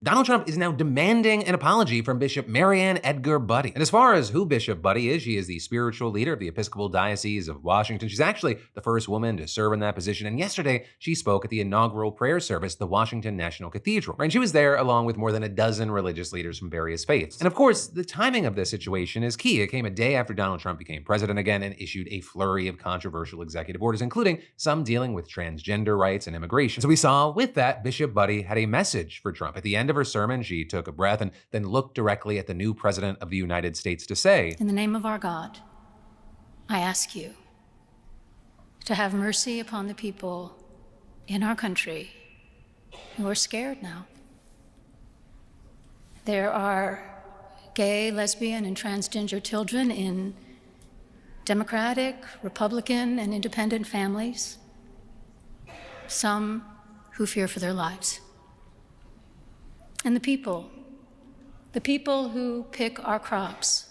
Donald Trump is now demanding an apology from Bishop Marianne Edgar Budde. And as far as who Bishop Budde is, she is the spiritual leader of the Episcopal Diocese of Washington. She's actually the first woman to serve in that position. And yesterday, she spoke at the inaugural prayer service at the Washington National Cathedral. And she was there along with more than a dozen religious leaders from various faiths. And of course, the timing of this situation is key. It came a day after Donald Trump became president again and issued a flurry of controversial executive orders, including some dealing with transgender rights and immigration. So we saw with that, Bishop Budde had a message for Trump. At the end of her sermon, she took a breath and then looked directly at the new president of the United States to say, "In the name of our God, I ask you to have mercy upon the people in our country who are scared now. There are gay, lesbian, and transgender children in Democratic, Republican, and independent families, some who fear for their lives. And the people who pick our crops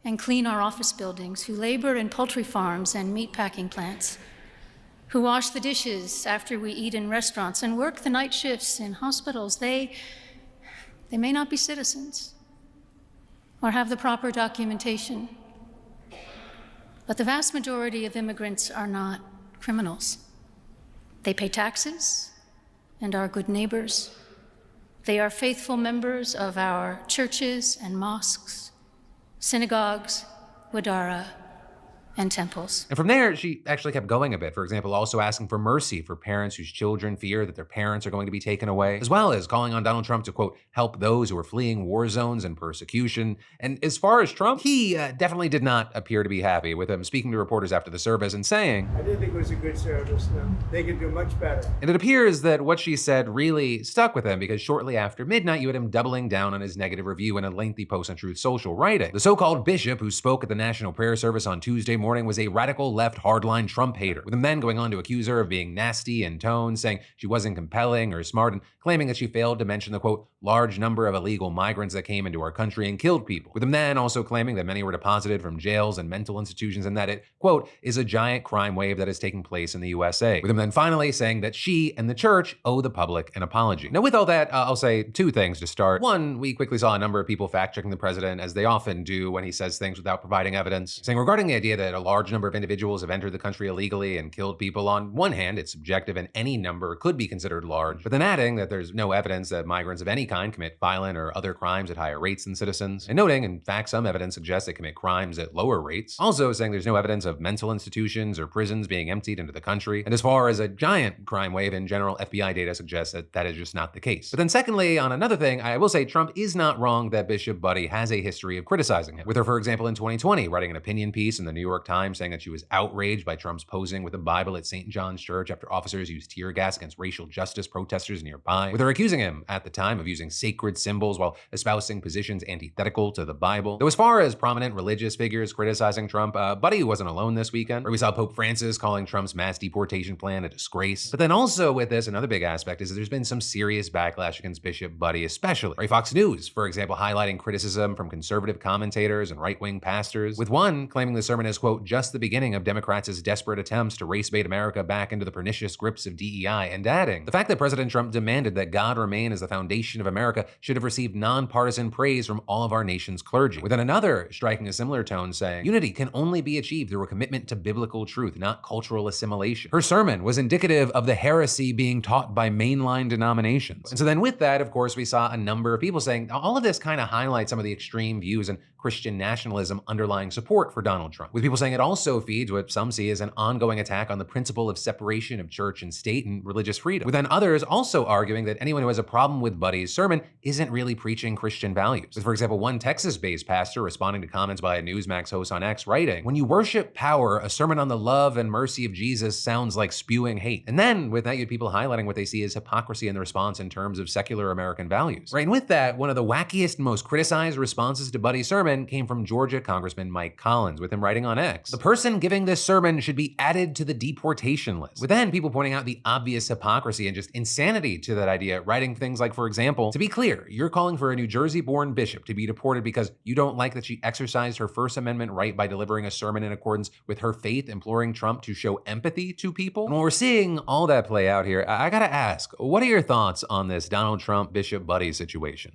and clean our office buildings, who labor in poultry farms and meat packing plants, who wash the dishes after we eat in restaurants and work the night shifts in hospitals, they may not be citizens or have the proper documentation, but the vast majority of immigrants are not criminals. They pay taxes and are good neighbors. They are faithful members of our churches and mosques, synagogues, wadara, and temples." And from there, she actually kept going a bit. For example, also asking for mercy for parents whose children fear that their parents are going to be taken away, as well as calling on Donald Trump to, quote, help those who are fleeing war zones and persecution. And as far as Trump, he definitely did not appear to be happy, with him speaking to reporters after the service and saying, "I didn't think it was a good service, no. They could do much better." And it appears that what she said really stuck with him, because shortly after midnight, you had him doubling down on his negative review in a lengthy post on Truth Social, writing, "The so-called bishop who spoke at the national prayer service on Tuesday morning was a radical left hardline Trump hater," with him then going on to accuse her of being nasty in tone, saying she wasn't compelling or smart, and claiming that she failed to mention the, quote, large number of illegal migrants that came into our country and killed people, with him then also claiming that many were deposited from jails and mental institutions and that it, quote, is a giant crime wave that is taking place in the USA, with him then finally saying that she and the church owe the public an apology. Now, with all that, I'll say two things to start. One, we quickly saw a number of people fact-checking the president, as they often do when he says things without providing evidence, saying regarding the idea that a large number of individuals have entered the country illegally and killed people, on one hand, it's subjective and any number could be considered large, but then adding that there's no evidence that migrants of any kind commit violent or other crimes at higher rates than citizens, and noting, in fact, some evidence suggests they commit crimes at lower rates. Also saying there's no evidence of mental institutions or prisons being emptied into the country, and as far as a giant crime wave in general, FBI data suggests that that is just not the case. But then secondly, on another thing, I will say Trump is not wrong that Bishop Budde has a history of criticizing him, with her, for example, in 2020, writing an opinion piece in the New York Times saying that she was outraged by Trump's posing with a Bible at St. John's Church after officers used tear gas against racial justice protesters nearby, with her accusing him at the time of using sacred symbols while espousing positions antithetical to the Bible. Though as far as prominent religious figures criticizing Trump, Budde wasn't alone this weekend, where we saw Pope Francis calling Trump's mass deportation plan a disgrace. But then also with this, another big aspect is that there's been some serious backlash against Bishop Budde, especially. Right, Fox News, for example, highlighting criticism from conservative commentators and right-wing pastors, with one claiming the sermon is, quote, just the beginning of Democrats' desperate attempts to race-bait America back into the pernicious grips of DEI, and adding, the fact that President Trump demanded that God remain as the foundation of America should have received nonpartisan praise from all of our nation's clergy. With another striking a similar tone saying, unity can only be achieved through a commitment to biblical truth, not cultural assimilation. Her sermon was indicative of the heresy being taught by mainline denominations. And so then with that, of course, we saw a number of people saying all of this kind of highlights some of the extreme views and Christian nationalism underlying support for Donald Trump, with people saying it also feeds what some see as an ongoing attack on the principle of separation of church and state and religious freedom, with then others also arguing that anyone who has a problem with Budde's sermon isn't really preaching Christian values. With, for example, one Texas-based pastor responding to comments by a Newsmax host on X writing, when you worship power, a sermon on the love and mercy of Jesus sounds like spewing hate. And then with that, you had people highlighting what they see as hypocrisy in the response in terms of secular American values. Right, and with that, one of the wackiest and most criticized responses to Budde's sermon came from Georgia Congressman Mike Collins, with him writing on X, the person giving this sermon should be added to the deportation list. With then people pointing out the obvious hypocrisy and just insanity to that idea, writing things like, for example, to be clear, you're calling for a New Jersey-born bishop to be deported because you don't like that she exercised her First Amendment right by delivering a sermon in accordance with her faith, imploring Trump to show empathy to people? And when we're seeing all that play out here, I gotta ask, what are your thoughts on this Donald Trump Bishop Budde situation?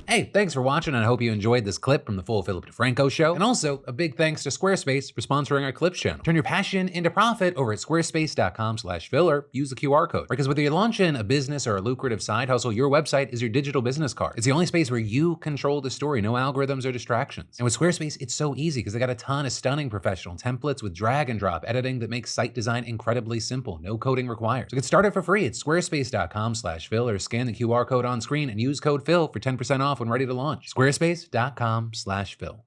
Hey, thanks for watching, and I hope you enjoyed this clip from the full Philip DeFranco show. And also, a big thanks to Squarespace for sponsoring our Clips channel. Turn your passion into profit over at squarespace.com/Phil or use the QR code. Because whether you're launching a business or a lucrative side hustle, your website is your digital business card. It's the only space where you control the story, no algorithms or distractions. And with Squarespace, it's so easy because they got a ton of stunning professional templates with drag and drop editing that makes site design incredibly simple, no coding required. So get started for free at squarespace.com/Phil or scan the QR code on screen and use code Phil for 10% off when ready to launch. Squarespace.com/Phil.